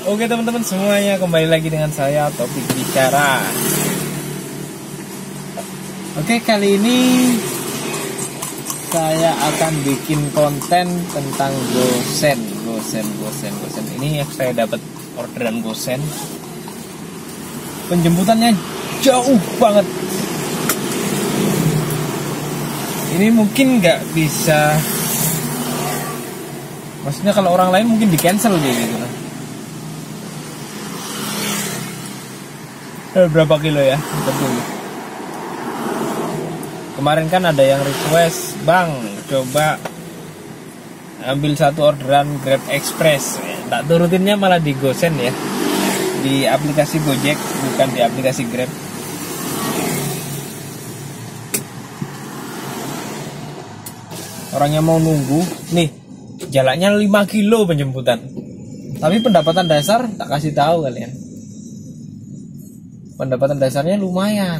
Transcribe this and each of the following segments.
Oke teman-teman semuanya, kembali lagi dengan saya Topik Bicara. Oke, kali ini saya akan bikin konten tentang gosen. Ini yang saya dapat orderan gosen. Penjemputannya jauh banget. Ini mungkin nggak bisa, maksudnya kalau orang lain mungkin di cancel gitu. Berapa kilo ya? Betul. Kemarin kan ada yang request, Bang, coba ambil satu orderan Grab Express. Tak turutinnya malah di Gosen ya, di aplikasi Gojek, bukan di aplikasi Grab. Orangnya mau nunggu, nih jaraknya 5 kilo penjemputan. Tapi pendapatan dasar tak kasih tahu kalian. Pendapatan dasarnya lumayan.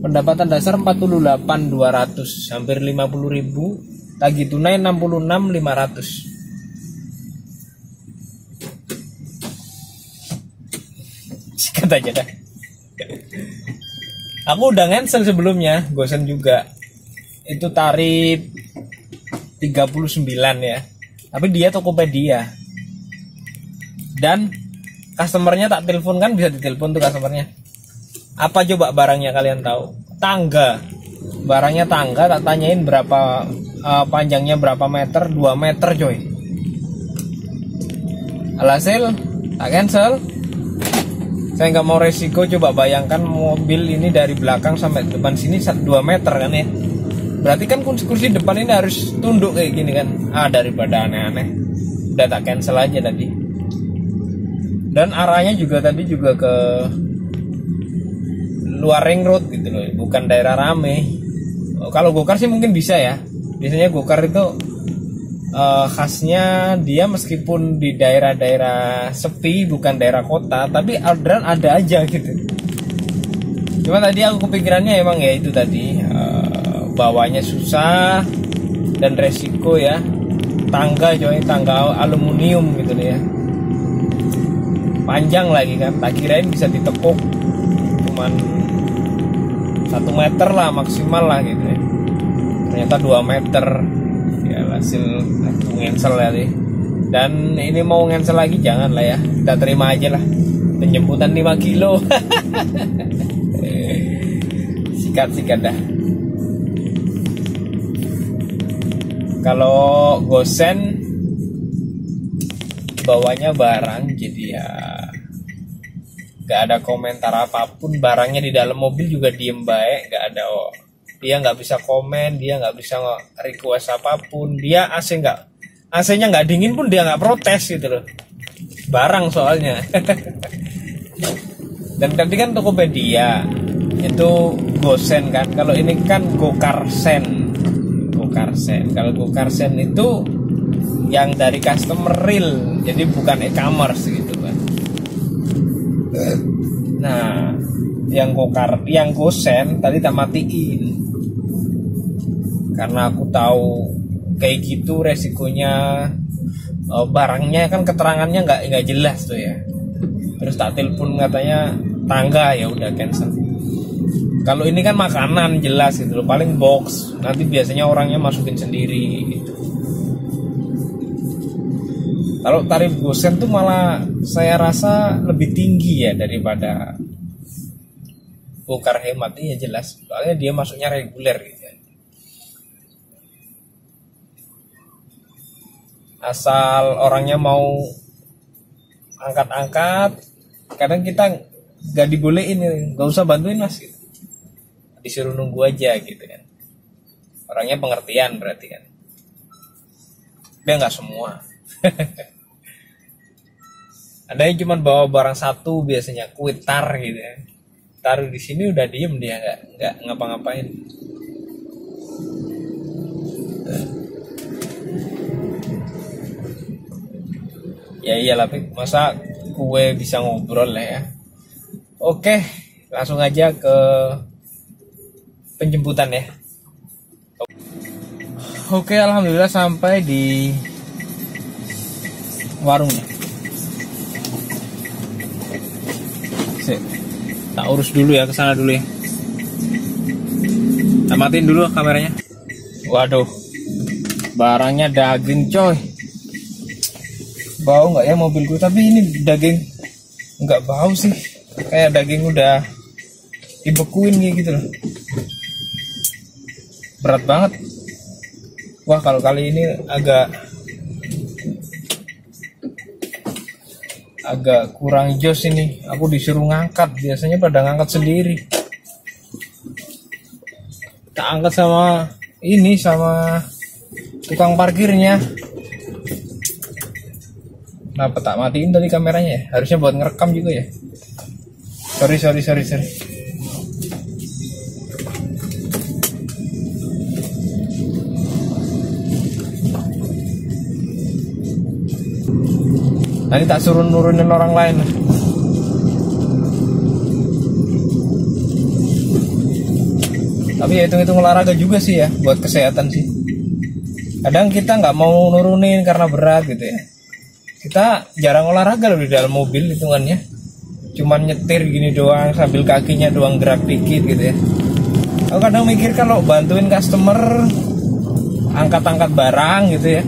Pendapatan dasar 48.200, hampir 50.000. Tagih tunai 66.500. Sikat aja dah. Aku udah cancel sebelumnya, Gosen juga. Itu tarif 39 ya. Tapi dia Tokopedia. Dan customernya tak telepon, kan bisa ditelepon tuh customernya. Apa coba barangnya kalian tahu? Tangga. Barangnya tangga, tak tanyain berapa panjangnya berapa meter, 2 meter coy. Alhasil tak cancel. Saya nggak mau resiko, coba bayangkan mobil ini dari belakang sampai depan sini 2 meter kan ya. Berarti kan kursi depan ini harus tunduk kayak gini kan. Daripada aneh-aneh, udah tak cancel aja tadi. Dan arahnya juga tadi juga ke luar ring road gitu loh, bukan daerah rame. Kalau gokar sih mungkin bisa ya. Biasanya gokar itu khasnya dia meskipun di daerah-daerah sepi, bukan daerah kota, tapi orderan ada aja gitu. Cuma tadi aku kepikirannya emang ya itu tadi, bawanya susah dan resiko ya. Tangga coy, tangga aluminium gitu loh ya. Panjang lagi kan, tak kirain bisa ditekuk cuman 1 meter lah maksimal lah gitu ya. Ternyata 2 meter ya, hasil aku ngensel ya deh. Dan ini mau ngensel lagi jangan lah ya, kita terima aja lah penjemputan 5 kilo. Sikat dah. Kalau Gosen bawanya barang, jadi ya gak ada komentar apapun. Barangnya di dalam mobil juga diem baik, gak ada dia nggak bisa komen, dia nggak bisa request apapun. Dia AC-nya nggak dingin pun dia nggak protes gitu loh, barang soalnya. Dan tadi kan Tokopedia itu Gosen kan, kalau ini kan Gokarsen. Kalau Gokarsen itu yang dari customer real, jadi bukan e-commerce gitu kan. Nah, yang Gosen tadi tak matiin karena aku tahu kayak gitu resikonya. Barangnya kan keterangannya nggak jelas tuh ya. Terus tak telepon katanya tangga, ya udah cancel. Kalau ini kan makanan jelas gitu loh, paling box, nanti biasanya orangnya masukin sendiri gitu. Kalau tarif Gosen tuh malah saya rasa lebih tinggi ya daripada Gokar Hemat. Iya jelas, soalnya dia masuknya reguler gitu. Asal orangnya mau angkat-angkat, kadang kita gak dibolehin, gak usah bantuin mas gitu. Disuruh nunggu aja gitu kan. Orangnya pengertian berarti kan. Dia gak semua. Ada yang cuma bawa barang satu, biasanya kuitar gitu ya. Taruh di sini udah diem, dia nggak ngapa-ngapain. Ya iyalah, masa gue bisa ngobrol lah ya. Oke, langsung aja ke penjemputan ya. Oke, alhamdulillah sampai di warungnya. Tak urus dulu ya, kesana dulu ya. Tak matiin dulu kameranya. Waduh, barangnya daging coy. Bau nggak ya mobilku? Tapi ini daging nggak bau sih, kayak daging udah dibekuin gitu loh. Berat banget. Wah, kalau kali ini agak kurang jos ini. Aku disuruh ngangkat, biasanya pada ngangkat sendiri. Tak angkat sama tukang parkirnya. Kenapa tak matiin tadi kameranya ya? Harusnya buat ngerekam juga ya. Sorry. Nanti tak suruh nurunin orang lain. Tapi ya hitung-hitung olahraga juga sih ya, buat kesehatan sih. Kadang kita nggak mau nurunin karena berat gitu ya. Kita jarang olahraga loh di dalam mobil hitungannya. Cuman nyetir gini doang, sambil kakinya doang gerak dikit gitu ya. Aku kadang mikir kalau bantuin customer angkat-angkat barang gitu ya,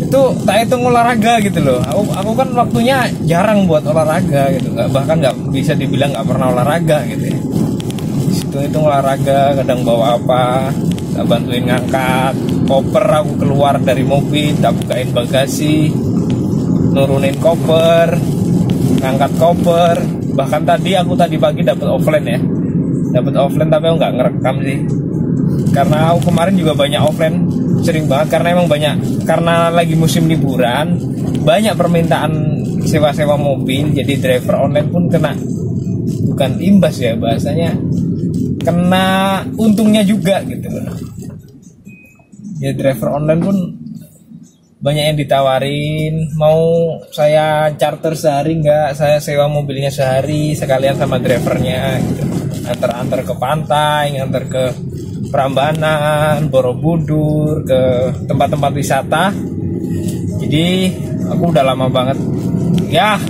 itu tak hitung olahraga gitu loh. Aku kan waktunya jarang buat olahraga gitu, bahkan nggak bisa dibilang nggak pernah olahraga gitu ya. Itu olahraga, kadang bawa apa, tak bantuin ngangkat koper. Aku keluar dari mobil, tak bukain bagasi, nurunin koper, ngangkat koper. Bahkan tadi pagi dapat offline ya, tapi aku nggak ngerekam sih, karena aku kemarin juga banyak offline, sering banget, karena lagi musim liburan, banyak permintaan sewa-sewa mobil. Jadi driver online pun bukan imbas ya bahasanya, kena untungnya juga gitu loh. Ya driver online pun banyak yang ditawarin, mau saya charter sehari nggak, saya sewa mobilnya sehari sekalian sama drivernya gitu. Antar ke pantai, antar ke Prambanan, Borobudur, ke tempat-tempat wisata. Jadi aku udah lama banget ya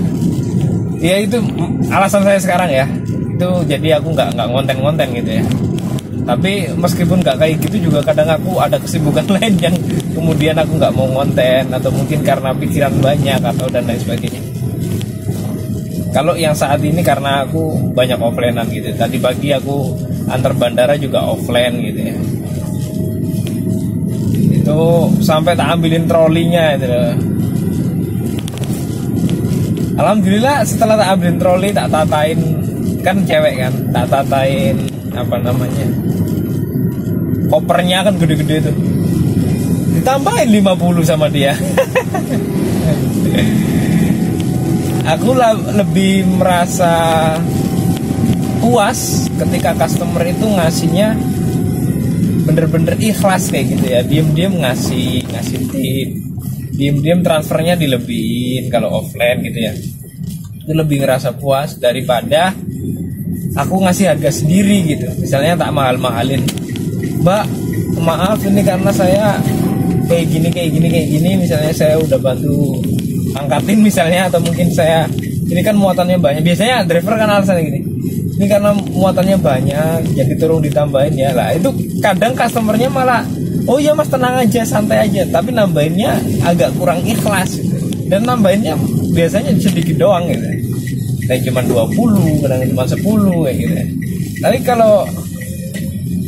itu alasan saya sekarang ya, itu jadi aku nggak ngonten gitu ya. Tapi meskipun nggak kayak gitu juga kadang aku ada kesibukan lain yang kemudian aku nggak mau ngonten, atau mungkin karena pikiran banyak atau dan lain sebagainya. Kalau yang saat ini karena aku banyak offline-an gitu. Tadi pagi aku antar bandara juga offline gitu ya. Itu sampai tak ambilin trolinya itu. Alhamdulillah setelah tak ambilin troli, tak tatain, kan cewek kan, tak tatain apa namanya, kopernya kan gede-gede tuh, ditambahin 50 sama dia. Aku lebih merasa puas ketika customer itu ngasihnya bener-bener ikhlas kayak gitu ya, diem-diem ngasih tip, diem-diem transfernya dilebihin kalau offline gitu ya. Itu lebih ngerasa puas daripada aku ngasih harga sendiri gitu. Misalnya tak mahal-mahalin, Mbak maaf ini karena saya kayak gini, misalnya saya udah bantu angkatin misalnya, atau mungkin saya ini kan muatannya banyak. Biasanya driver kan alasannya gini, ini karena muatannya banyak jadi tolong ditambahin ya. Lah itu kadang customernya malah, oh iya mas tenang aja, santai aja, tapi nambahinnya agak kurang ikhlas gitu. Dan nambahinnya biasanya sedikit doang gitu, kayak cuma 20, kadang cuma 10 kayak gitu. Tapi kalau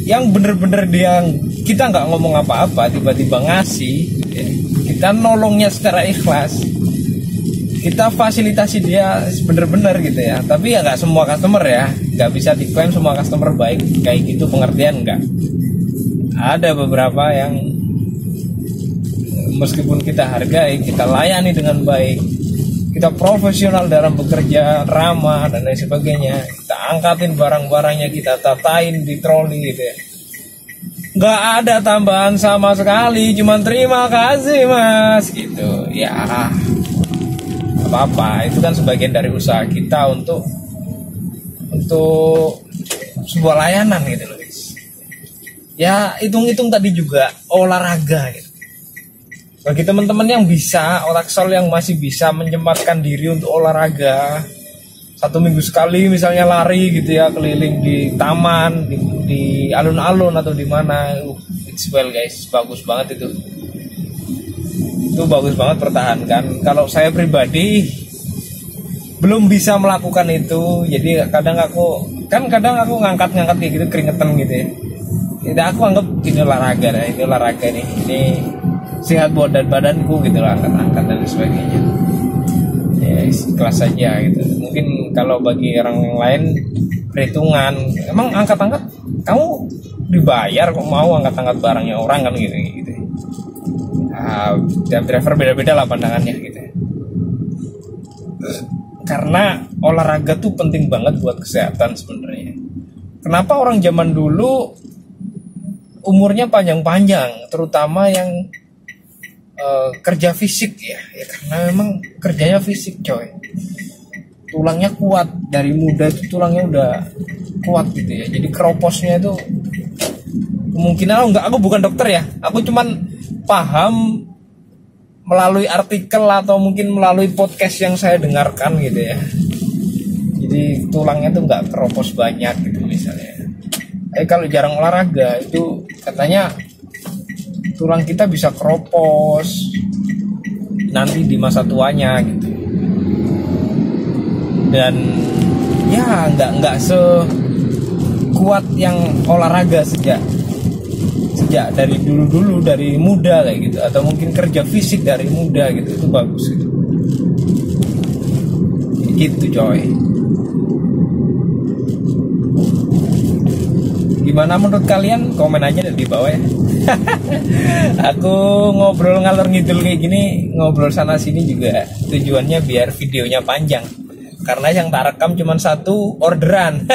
yang bener-bener dia, kita nggak ngomong apa-apa, tiba-tiba ngasih gitu ya, kita nolongnya secara ikhlas, kita fasilitasi dia bener-bener gitu ya. Tapi ya nggak semua customer ya, nggak bisa diklaim semua customer baik kayak gitu, pengertian nggak. Ada beberapa yang meskipun kita hargai, kita layani dengan baik, kita profesional dalam bekerja, ramah dan lain sebagainya, kita angkatin barang-barangnya, kita tatain di troli gitu ya, nggak ada tambahan sama sekali, cuman terima kasih mas gitu ya. Apa-apa, itu kan sebagian dari usaha kita untuk sebuah layanan gitu loh guys. Ya hitung-hitung tadi juga olahraga gitu. Bagi teman-teman yang bisa, Olaksol yang masih bisa menyempatkan diri untuk olahraga, 1 minggu sekali misalnya lari gitu ya, keliling di taman, di alun-alun atau di mana, it's well guys, bagus banget itu bagus banget, pertahankan. Kalau saya pribadi belum bisa melakukan itu, jadi kadang aku ngangkat kayak gitu, keringetan gitu ya. Jadi aku anggap ini olahraga nih, ini sehat buat badanku gitu lah, angkat-angkat dan sebagainya. Ya kelas saja gitu. Mungkin kalau bagi orang lain perhitungan, emang angkat-angkat kamu dibayar kok mau angkat-angkat barangnya orang kan gitu. Tiap driver beda-beda lah pandangannya gitu. Karena olahraga tuh penting banget buat kesehatan sebenarnya. Kenapa orang zaman dulu umurnya panjang-panjang, terutama yang kerja fisik ya karena memang kerjanya fisik coy, tulangnya kuat dari muda itu, tulangnya udah kuat gitu ya, jadi keroposnya itu kemungkinan aku bukan dokter ya, aku cuman paham melalui artikel atau mungkin melalui podcast yang saya dengarkan gitu ya, jadi tulangnya tuh nggak keropos banyak gitu misalnya. Kalau jarang olahraga itu katanya tulang kita bisa keropos nanti di masa tuanya gitu. Dan ya nggak sekuat yang olahraga sejak dari dulu dari muda kayak gitu, atau mungkin kerja fisik dari muda gitu, itu bagus gitu coy. Gimana menurut kalian? Komen aja di bawah ya. Aku ngobrol ngalor ngidul kayak gini, ngobrol sana sini juga tujuannya biar videonya panjang. Karena yang tak rekam cuma 1 orderan.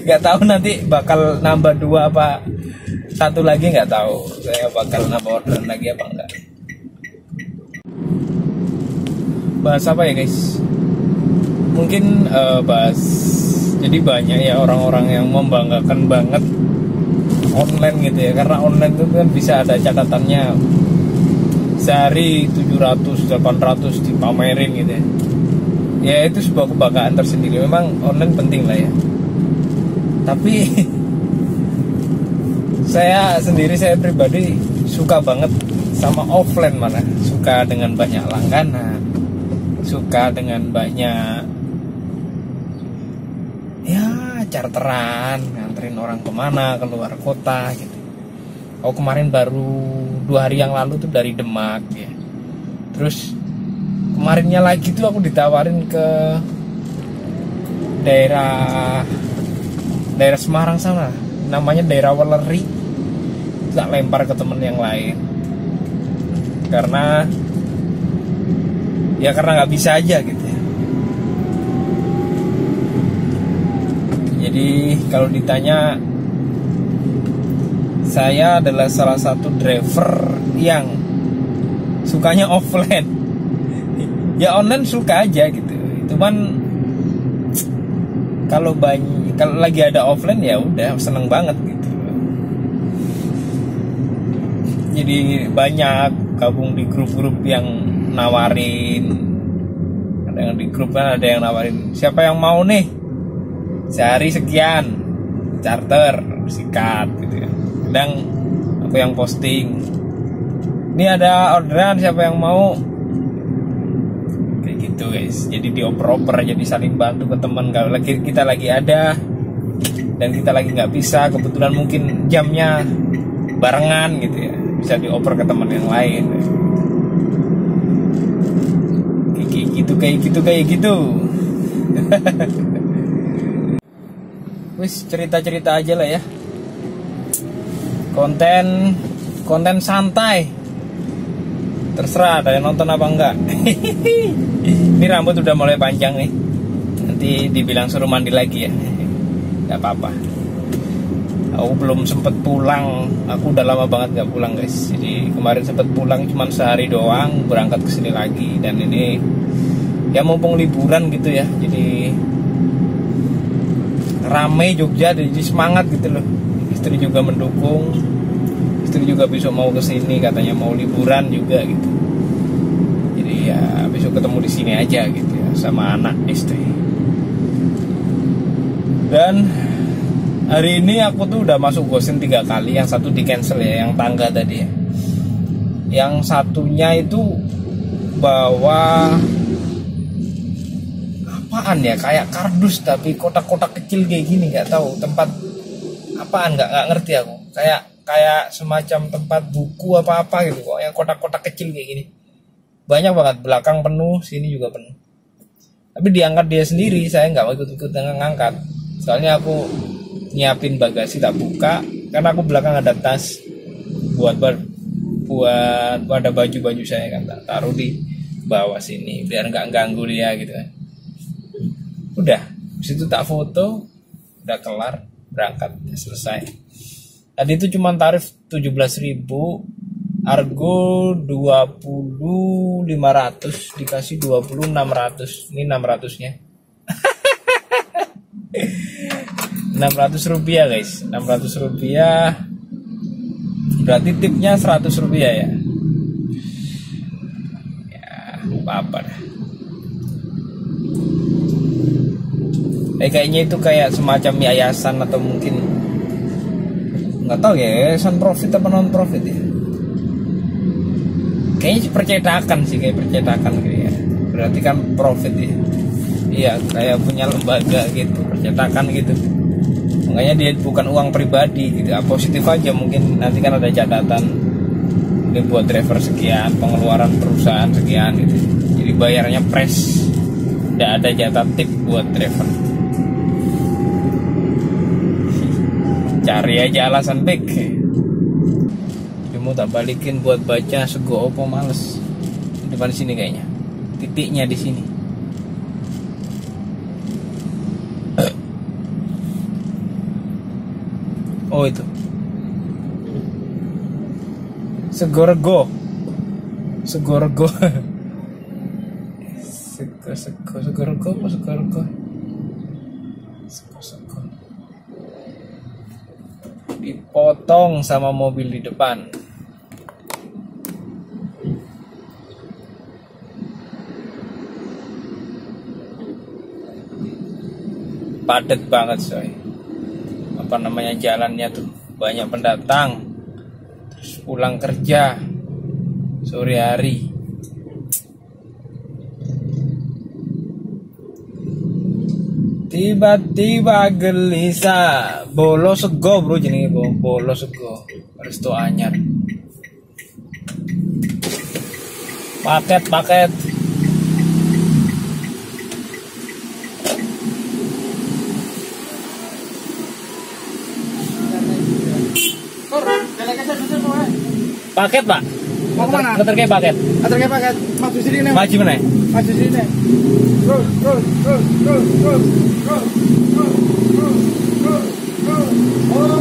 Gak tahu nanti bakal nambah 2 apa 1 lagi, nggak tahu. Saya bakal nambah orderan lagi apa enggak. Bahas apa ya guys? Mungkin bahas, jadi banyak ya orang-orang yang membanggakan banget online gitu ya, karena online itu kan bisa ada catatannya sehari 700-800 dipamerin gitu ya. Ya itu sebuah kebanggaan tersendiri, memang online penting lah ya. Tapi saya pribadi suka banget sama offline, mana suka dengan banyak langganan, suka dengan banyak ya charteran, nganterin orang kemana, keluar kota gitu. Oh kemarin baru 2 hari yang lalu tuh dari Demak ya. Terus kemarinnya lagi tuh aku ditawarin ke daerah Semarang sana, namanya daerah Weleri. Tak lempar ke temen yang lain karena nggak bisa aja gitu ya. Jadi kalau ditanya, saya adalah salah satu driver yang sukanya offline. Ya online suka aja gitu. Itu kan kalau lagi ada offline ya udah seneng banget gitu. Jadi banyak gabung di grup-grup yang nawarin. Ada yang di grup kan ada yang nawarin, siapa yang mau nih sehari sekian charter, sikat gitu ya. Kadang aku yang posting, ini ada orderan siapa yang mau, kayak gitu guys. Jadi dioper-oper, jadi saling bantu ke teman. Kalau kita lagi ada dan kita lagi nggak bisa, kebetulan mungkin jamnya barengan gitu ya, bisa dioper ke teman yang lain. Kayak gitu. Wis cerita-cerita aja lah ya. Konten santai. Terserah ada yang nonton apa enggak. Ini rambut udah mulai panjang nih. Nanti dibilang suruh mandi lagi ya. Gak apa-apa. Aku belum sempet pulang. Aku udah lama banget gak pulang guys. Jadi kemarin sempet pulang cuman sehari doang, berangkat ke sini lagi. Dan ini ya mumpung liburan gitu ya, jadi rame Jogja, jadi semangat gitu loh. Istri juga mendukung. istri juga besok mau kesini, katanya mau liburan juga gitu. Jadi ya besok ketemu di sini aja gitu ya, sama anak istri. Dan hari ini aku tuh udah masuk Gosen 3 kali. Yang satu di cancel ya, yang tangga tadi ya. Yang satunya itu bawa apaan ya, kayak kardus tapi kotak-kotak kecil kayak gini, nggak tahu tempat apaan, nggak ngerti aku. Kayak semacam tempat buku apa gitu kok, yang kotak-kotak kecil kayak gini. Banyak banget, belakang penuh, sini juga penuh. Tapi diangkat dia sendiri, saya nggak mau ikut-ikut ngangkat. Soalnya aku nyiapin bagasi tak buka, karena aku belakang ada tas buat ada baju-baju saya kan, tak taruh di bawah sini biar nggak ganggu dia gitu kan. Udah, situ tak foto, udah kelar, berangkat, selesai. Tadi itu cuma tarif 17.000, argo 20.500, dikasih 20.600. Ini 600-nya. 600 rupiah guys, 600 rupiah. Berarti tipnya 100 rupiah ya. Ya, apa dah. Kayaknya itu kayak semacam yayasan atau mungkin nggak tahu ya, yayasan profit apa non profit ya. Kayaknya percetakan sih, kayak percetakan gitu ya. Berarti kan profit ya. Iya, kayak punya lembaga gitu, percetakan gitu. Makanya dia bukan uang pribadi gitu. Positif aja, mungkin nanti kan ada catatan ini buat driver sekian, pengeluaran perusahaan sekian gitu. Jadi bayarnya fresh, tidak ada jatah tip buat driver. Cari aja alasan baik. Mau tak balikin buat baca sego opo, males. Di depan sini kayaknya. Titiknya di sini. Oh itu. Segorego. Segorego. Segorego apa segorego? Sego. Dipotong sama mobil di depan. Padat banget coy. Apa namanya, jalannya tuh banyak pendatang, terus pulang kerja sore hari. Tiba-tiba gelisah, bolo sego bro, jenenge bolo sego, resto anyar. Paket. Paket pak? Mau kemana? Ngeter kayak paket. Ngeter kayak paket. Maju sini nih. Maju mana? Maju sini nih. Terus. Oh.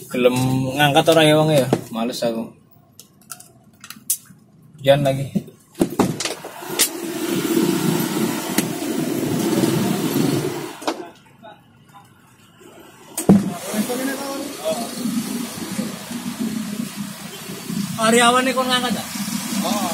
Gelem ngangkat orang ya wong ya. Males aku. Jangan lagi. Karyawan nih kon ngangkat tak? Oh.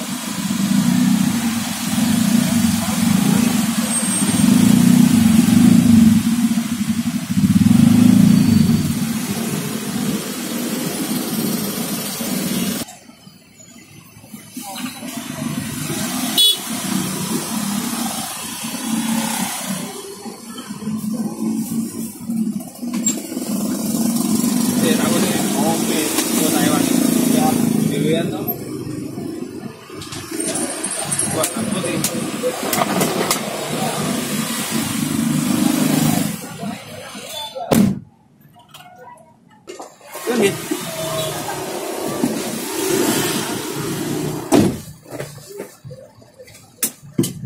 Aku nih kopi buat Taiwan. Ya, duluan tuh. Buat aku nih. Lanjut.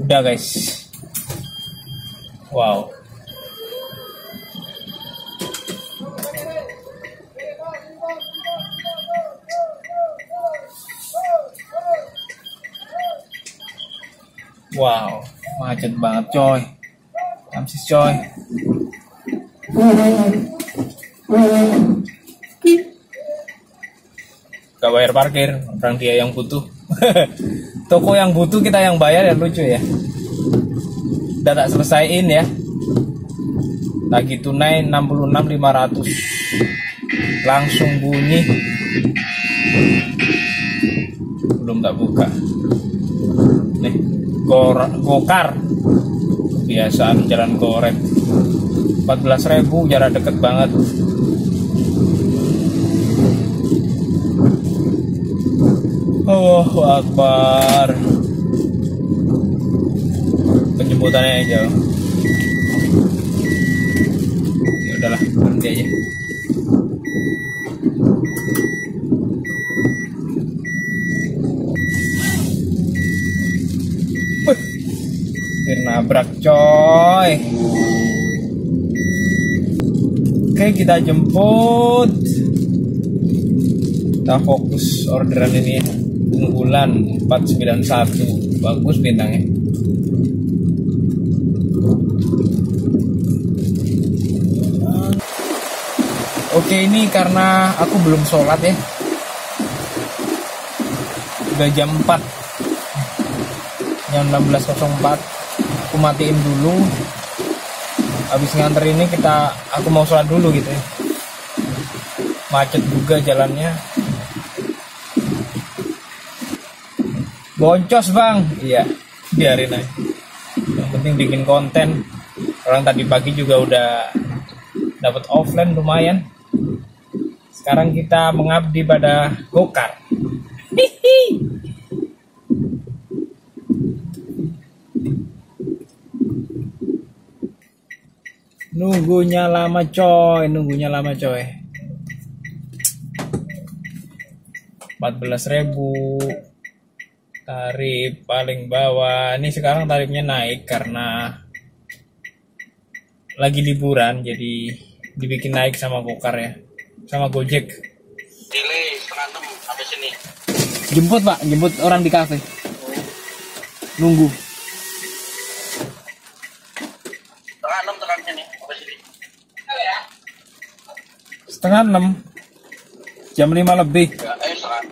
Udah guys. Wow. Wow, macet banget coy. Kamsis coy. bayar parkir, orang dia yang butuh. Toko yang butuh kita yang bayar, ya lucu ya. Udah tak selesaiin ya. Lagi tunai 66.500. Langsung bunyi. Belum tak buka. Nih, gokar. Kebiasaan jalan goret. 14.000, jarak deket banget. Allahu Akbar. Penjemputannya yang jauh. Ya udahlah, berhenti aja. Nabrak coy. Oke, kita jemput. Kita fokus orderan ini. Unggulan 491. Bagus bintangnya. Oke, ini karena aku belum sholat ya. Udah jam 4. Jam 16.04. Aku matiin dulu. Habis nganter ini aku mau sholat dulu gitu ya. Macet juga jalannya. Boncos bang. Iya, biarin aja. Yang penting bikin konten. Orang tadi pagi juga udah dapat offline lumayan. Sekarang kita mengabdi pada gokar. Hihi. Nunggunya lama coy. 14.000 tarif paling bawah. Ini sekarang tarifnya naik karena lagi liburan, jadi dibikin naik sama Gokar ya, sama Gojek. Delay setengah 6 sampai sini. Jemput pak, jemput orang di kafe. Nunggu. Setengah 6 tekan sini sampai sini. Setengah 6. Jam 5 lebih. Ya, setengah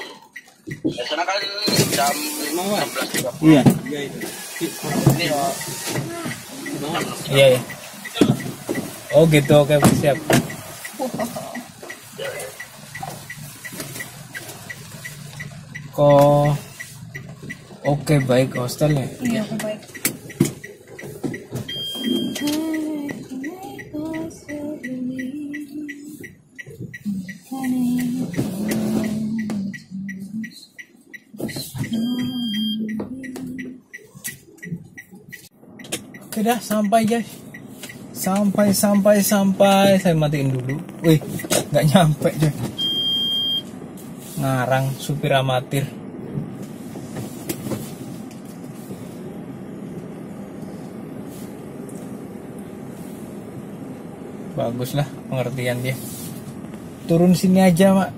6. Ya, sana kan jam 16.30. Iya. Ini Iya ya. Oh gitu, oke siap. Kok oke baik hostelnya. Iya, baik. Oke dah, sampai guys. Sampai. Saya matiin dulu. Wih, nggak nyampe coy. Ngarang supir amatir. Bagus lah pengertian dia. Turun sini aja mak.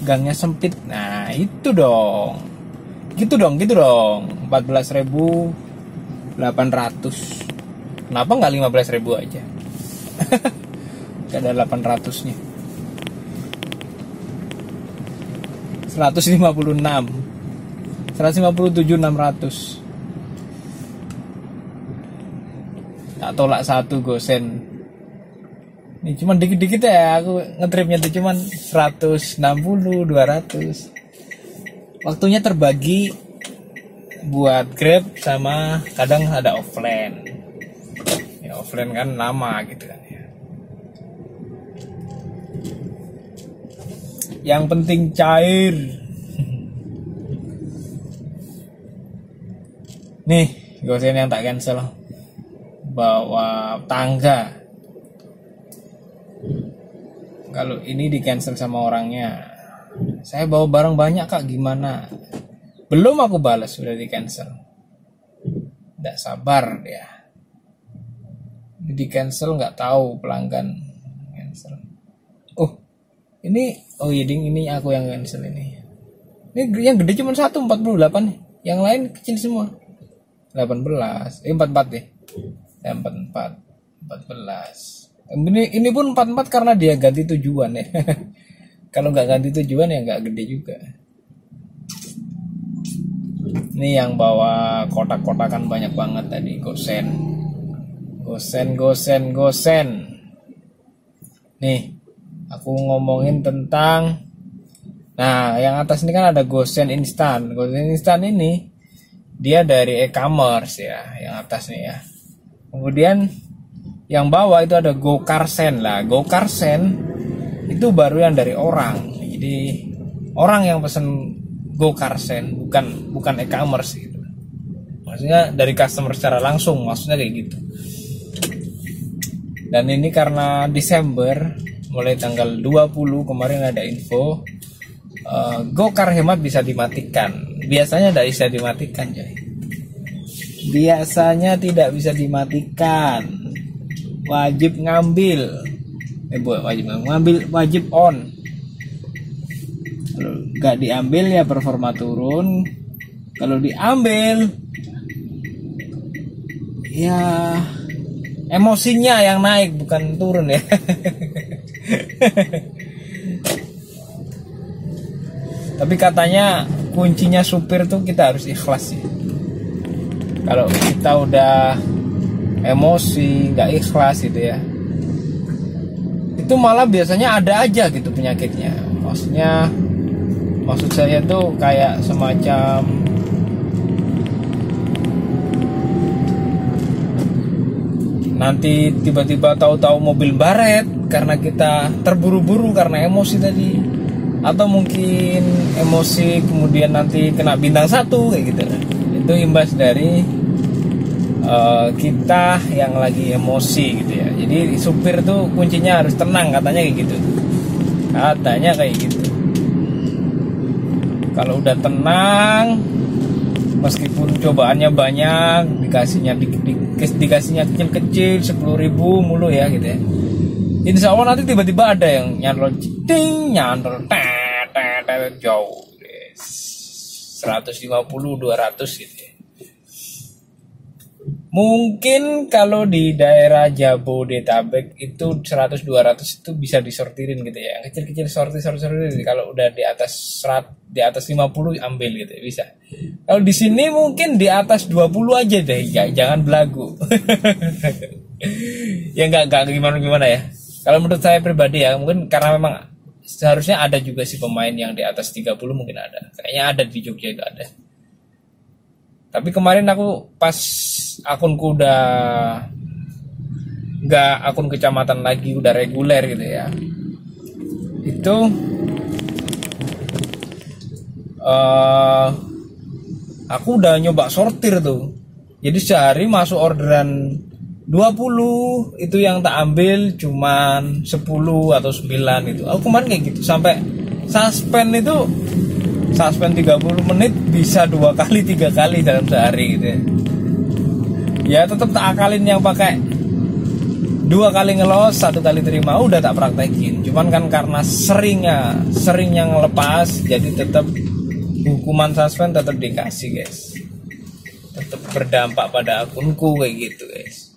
Gangnya sempit. Nah itu dong. Gitu dong. 14.800. Kenapa nggak 15.000 aja? Gak ada 800 nya. 157 600. Tak tolak satu gosen. Ini cuman dikit-dikit ya, aku ngetripnya tuh cuman 160 200. Waktunya terbagi buat Grab sama kadang ada offline. Ya offline kan lama gitu kan ya. Yang penting cair. Nih, gosen yang tak cancel. Bawa tangga. Kalau ini di cancel sama orangnya. Saya bawa barang banyak kak, gimana? Belum aku balas, sudah di cancel. Tidak sabar dia. Di cancel nggak tahu pelanggan cancel. Oh ini aku yang cancel ini. Ini yang gede cuma 148 nih. Yang lain kecil semua. 14 44 deh. 14. Ini pun 44 karena dia ganti tujuan ya. Kalau nggak ganti tujuan ya nggak gede juga. Ini yang bawa kotak-kotakan banyak banget tadi, gosen. Nih, aku ngomongin tentang, nah yang atas ini kan ada gosen instan. Gosen instan ini dia dari e-commerce ya, yang atas nih ya. Kemudian yang bawah itu ada GoCarSend lah. GoCarSend itu baru yang dari orang. Jadi orang yang pesen GoCarSend, bukan e-commerce gitu. Maksudnya dari customer secara langsung, maksudnya kayak gitu. Dan ini karena Desember, mulai tanggal 20 kemarin ada info GoCar Hemat bisa dimatikan. Biasanya tidak bisa dimatikan, coy. Biasanya tidak bisa dimatikan. Wajib ngambil. Wajib on. Kalau nggak diambil ya performa turun. Kalau diambil ya emosinya yang naik, bukan turun ya. Tapi katanya kuncinya supir tuh kita harus ikhlas sih. Kalau kita udah emosi, nggak ikhlas gitu ya, itu malah biasanya ada aja gitu penyakitnya. Maksud saya tuh kayak semacam nanti tiba-tiba tahu-tahu mobil baret karena kita terburu-buru karena emosi tadi, atau mungkin emosi kemudian nanti kena bintang 1 kayak gitu. Itu imbas dari kita yang lagi emosi gitu ya. Jadi supir tuh kuncinya harus tenang, katanya kayak gitu. Kalau udah tenang, meskipun cobaannya banyak, dikasihnya kecil-kecil 10.000 mulu ya gitu ya. Insya Allah nanti tiba-tiba ada yang nyantol jauh 150 200 gitu ya. Mungkin kalau di daerah Jabodetabek itu 100-200 itu bisa disortirin gitu ya. Yang kecil-kecil sortir. Kalau udah di atas 50 ambil gitu ya, bisa. Kalau di sini mungkin di atas 20 aja deh, ya, jangan belagu. Ya enggak gimana ya. Kalau menurut saya pribadi ya, mungkin karena memang seharusnya ada juga sih pemain yang di atas 30 mungkin ada. Kayaknya ada di Jogja itu ada. Tapi kemarin aku pas akunku udah nggak akun kecamatan lagi, udah reguler gitu ya, itu aku udah nyoba sortir tuh. Jadi sehari masuk orderan 20, itu yang tak ambil cuman 10 atau 9 itu. Aku kemarin kayak gitu, sampai suspend 30 menit bisa 2 kali 3 kali dalam sehari gitu ya. Ya tetap tak akalin yang pakai 2 kali ngelos 1 kali terima, udah tak praktekin. Cuman kan karena seringnya ngelepas, jadi tetap hukuman suspend tetap dikasih guys. Tetap berdampak pada akunku kayak gitu guys.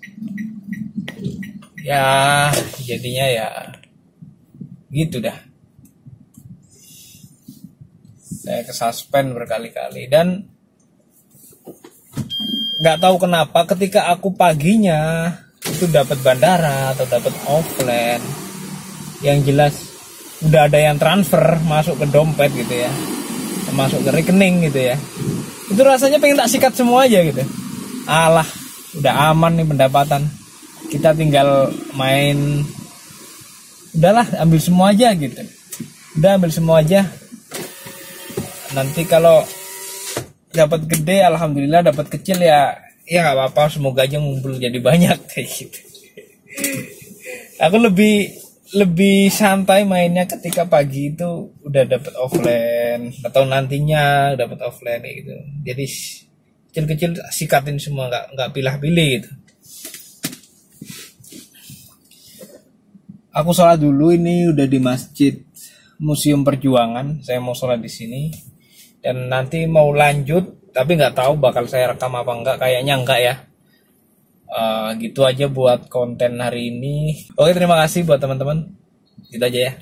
Ya jadinya ya gitu dah. Saya kesuspend berkali-kali dan nggak tahu kenapa ketika aku paginya itu dapat bandara atau dapat offline, yang jelas udah ada yang transfer masuk ke dompet gitu ya, masuk ke rekening gitu ya, itu rasanya pengen tak sikat semua aja gitu. Alah, udah aman nih pendapatan, kita tinggal main, udahlah ambil semua aja gitu, udah ambil semua aja. Nanti kalau dapat gede alhamdulillah, dapat kecil ya nggak apa-apa, semoga aja ngumpul jadi banyak kayak gitu. Aku lebih santai mainnya ketika pagi itu udah dapat offline atau nantinya dapat offline kayak gitu. Jadi kecil-kecil sikatin semua, nggak pilih-pilih gitu. Aku sholat dulu, ini udah di Masjid Museum Perjuangan. Saya mau sholat di sini. Dan nanti mau lanjut, tapi nggak tahu bakal saya rekam apa enggak, kayaknya enggak ya. Gitu aja buat konten hari ini. Oke, terima kasih buat teman-teman. Gitu aja ya.